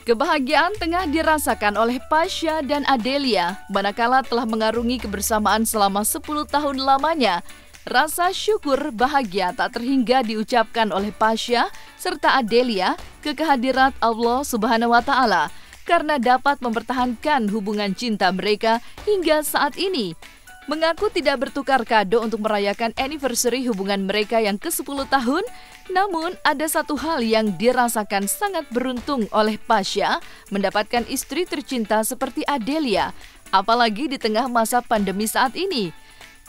Kebahagiaan tengah dirasakan oleh Pasha dan Adelia, manakala telah mengarungi kebersamaan selama 10 tahun lamanya. Rasa syukur bahagia tak terhingga diucapkan oleh Pasha serta Adelia ke kehadirat Allah Subhanahu wa Ta'ala karena dapat mempertahankan hubungan cinta mereka hingga saat ini. Mengaku tidak bertukar kado untuk merayakan anniversary hubungan mereka yang ke-10 tahun, namun ada satu hal yang dirasakan sangat beruntung oleh Pasha mendapatkan istri tercinta seperti Adelia, apalagi di tengah masa pandemi saat ini.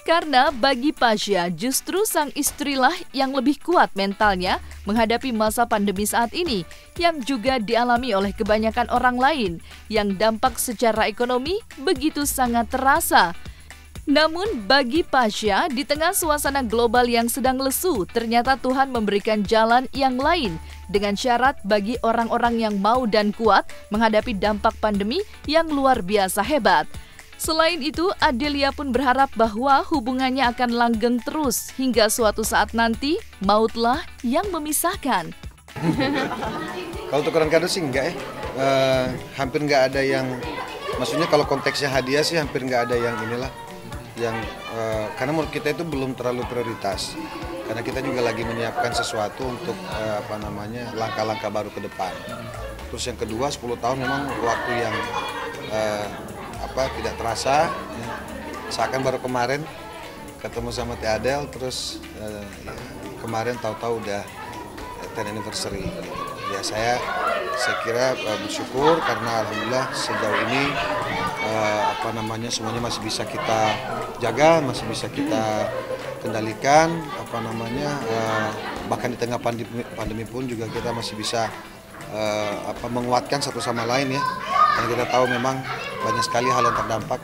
Karena bagi Pasha justru sang istrilah yang lebih kuat mentalnya menghadapi masa pandemi saat ini yang juga dialami oleh kebanyakan orang lain yang dampak secara ekonomi begitu sangat terasa. Namun bagi Pasha, di tengah suasana global yang sedang lesu, ternyata Tuhan memberikan jalan yang lain dengan syarat bagi orang-orang yang mau dan kuat menghadapi dampak pandemi yang luar biasa hebat. Selain itu, Adelia pun berharap bahwa hubungannya akan langgeng terus hingga suatu saat nanti mautlah yang memisahkan. Kalau tukeran kado sih enggak ya, hampir nggak ada yang, maksudnya kalau konteksnya hadiah sih hampir nggak ada yang inilah. Karena menurut kita itu belum terlalu prioritas, karena kita juga lagi menyiapkan sesuatu untuk langkah-langkah baru ke depan. Terus yang kedua, 10 tahun memang waktu yang tidak terasa, seakan baru kemarin ketemu sama Teh Adel, terus kemarin tahu-tahu udah 10 anniversary. Ya saya kira bersyukur karena alhamdulillah sejauh ini semuanya masih bisa kita jaga, masih bisa kita kendalikan, bahkan di tengah pandemi pun juga kita masih bisa menguatkan satu sama lain ya. Karena kita tahu memang banyak sekali hal yang terdampak,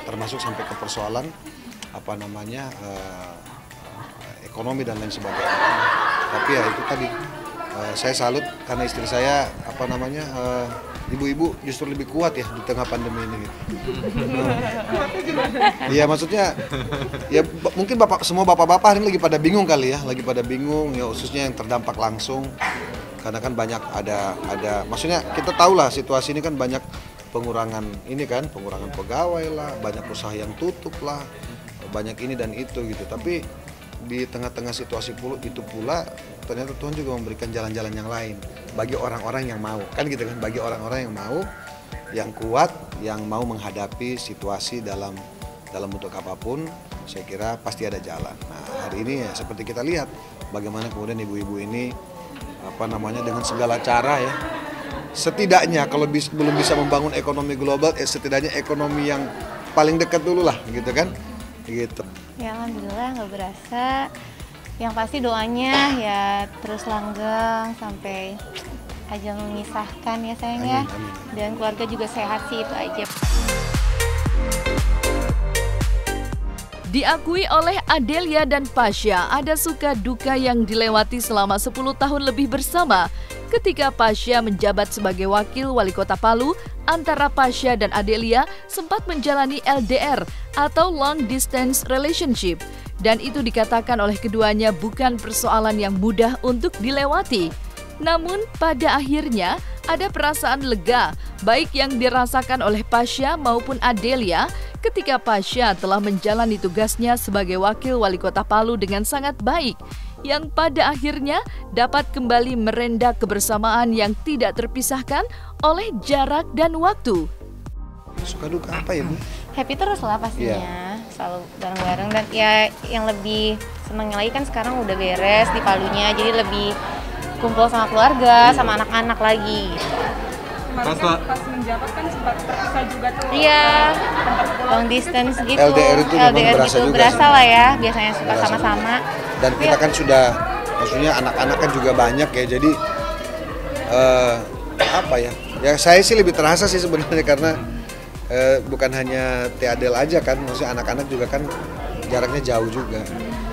termasuk sampai ke persoalan ekonomi dan lain sebagainya. Tapi ya itu tadi, saya salut karena istri saya ibu-ibu justru lebih kuat ya di tengah pandemi ini. Iya maksudnya ya mungkin semua bapak-bapak ini lagi pada bingung kali ya, khususnya yang terdampak langsung. Karena kan banyak ada maksudnya kita tahu lah situasi ini kan banyak pengurangan pegawai lah, banyak usaha yang tutup lah, banyak ini dan itu gitu. Tapi di tengah-tengah situasi itu pula ternyata Tuhan juga memberikan jalan-jalan yang lain bagi orang-orang yang mau, kan gitu kan, bagi orang-orang yang mau, yang kuat, yang mau menghadapi situasi dalam bentuk apapun, saya kira pasti ada jalan. Nah hari ini ya seperti kita lihat bagaimana kemudian ibu-ibu ini dengan segala cara ya, setidaknya kalau belum bisa membangun ekonomi global, setidaknya ekonomi yang paling dekat dulu lah gitu kan, gitu. Ya alhamdulillah nggak berasa. Yang pasti doanya ya terus langgeng sampai ajal memisahkan ya sayang ya. Dan keluarga juga sehat sih, itu aja. Diakui oleh Adelia dan Pasha, ada suka duka yang dilewati selama 10 tahun lebih bersama. Ketika Pasha menjabat sebagai wakil wali kota Palu, antara Pasha dan Adelia sempat menjalani LDR atau long distance relationship. Dan itu dikatakan oleh keduanya bukan persoalan yang mudah untuk dilewati. Namun pada akhirnya ada perasaan lega, baik yang dirasakan oleh Pasha maupun Adelia ketika Pasha telah menjalani tugasnya sebagai wakil wali kota Palu dengan sangat baik, yang pada akhirnya dapat kembali merenda kebersamaan yang tidak terpisahkan oleh jarak dan waktu. Suka duka apa ya Bu? Happy terus lah pastinya, selalu bareng-bareng. Dan ya yang lebih senengnya lagi kan sekarang udah beres di Palunya, jadi lebih kumpul sama keluarga, sama anak-anak lagi. Pas menjabat kan sempat terpisah juga tuh. Iya, long distance gitu. LDR itu memang berasa gitu, juga berasa sih. lah ya, biasanya suka sama-sama. Dan kita kan sudah, maksudnya anak-anak kan juga banyak ya, jadi ya saya sih lebih terasa sih sebenarnya karena bukan hanya Teh Adel aja kan, maksudnya anak-anak juga kan jaraknya jauh juga.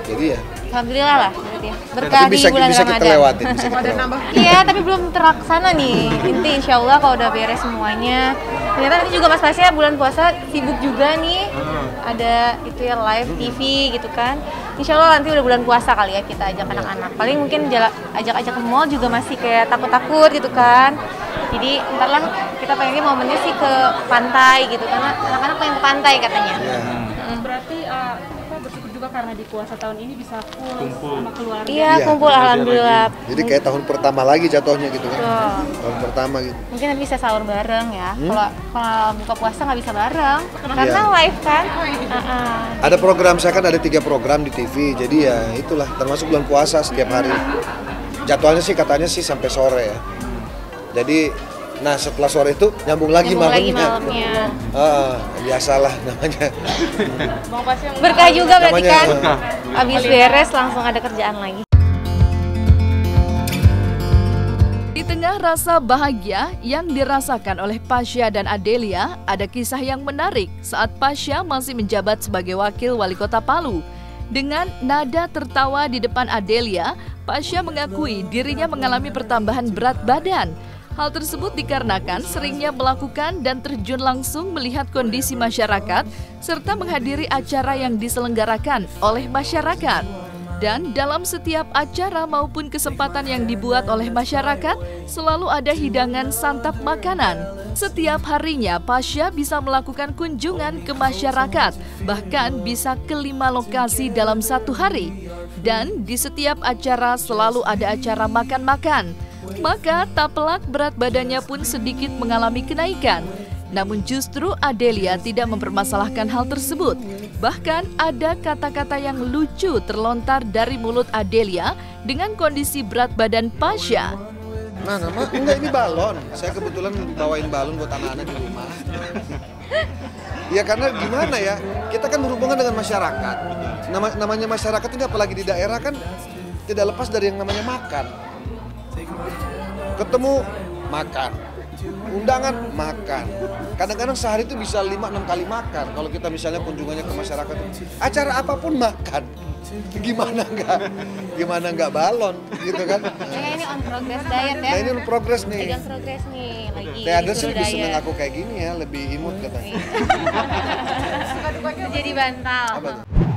Jadi ya alhamdulillah lah berarti ya. Berkah di bulan bisa kita lewatin, Iya, tapi belum terlaksana nih. Inti insya Allah kalau udah beres semuanya Ternyata nanti juga Mas Pasya bulan puasa sibuk juga nih. Ada itu ya live TV gitu kan. Insya Allah nanti udah bulan puasa kali ya kita ajak anak-anak. Paling mungkin ajak-ajak ke mall juga masih kayak takut-takut gitu kan. Jadi ntar lah kita pengennya momennya sih ke pantai gitu karena anak-anak pengen ke pantai katanya. Berarti kita bersyukur juga karena di puasa tahun ini bisa full sama keluarga. Iya, kumpul alhamdulillah. Jadi kayak tahun pertama lagi jatuhnya gitu kan. Tahun pertama gitu. Mungkin nanti bisa sahur bareng ya. Kalau buka puasa nggak bisa bareng karena live kan. Ada program, saya kan ada 3 program di TV. Jadi ya itulah termasuk bulan puasa setiap hari. Jadwalnya sih katanya sih sampai sore ya. Jadi nah setelah sore itu nyambung lagi malamnya. Biasalah namanya. Berkah juga berarti Namanya, kan. Habis beres langsung ada kerjaan lagi. Di tengah rasa bahagia yang dirasakan oleh Pasya dan Adelia, ada kisah yang menarik saat Pasya masih menjabat sebagai wakil wali kota Palu. Dengan nada tertawa di depan Adelia, Pasya mengakui dirinya mengalami pertambahan berat badan. Hal tersebut dikarenakan seringnya melakukan dan terjun langsung melihat kondisi masyarakat serta menghadiri acara yang diselenggarakan oleh masyarakat. Dan dalam setiap acara maupun kesempatan yang dibuat oleh masyarakat, selalu ada hidangan santap makanan. Setiap harinya, Pasya bisa melakukan kunjungan ke masyarakat, bahkan bisa ke 5 lokasi dalam satu hari. Dan di setiap acara selalu ada acara makan-makan. Maka tak pelak berat badannya pun sedikit mengalami kenaikan. Namun justru Adelia tidak mempermasalahkan hal tersebut. Bahkan ada kata-kata yang lucu terlontar dari mulut Adelia dengan kondisi berat badan Pasya. Mana, Ma? Enggak, ini balon. Saya kebetulan bawain balon buat anak-anak di rumah. Ya karena gimana ya, kita kan berhubungan dengan masyarakat. Namanya masyarakat ini apalagi di daerah kan tidak lepas dari yang namanya makan. Ketemu, makan. Undangan, makan. Kadang-kadang sehari itu bisa 5-6 kali makan. Kalau kita misalnya kunjungannya ke masyarakat, acara apapun makan. Gimana nggak balon, gitu kan? Ini on progress diet ya. Nah ini on progress nih. Lagi on progress nih, lagi. Teh ada sih lebih seneng aku kayak gini ya, lebih imut katanya. Jadi bantal. Apa tuh?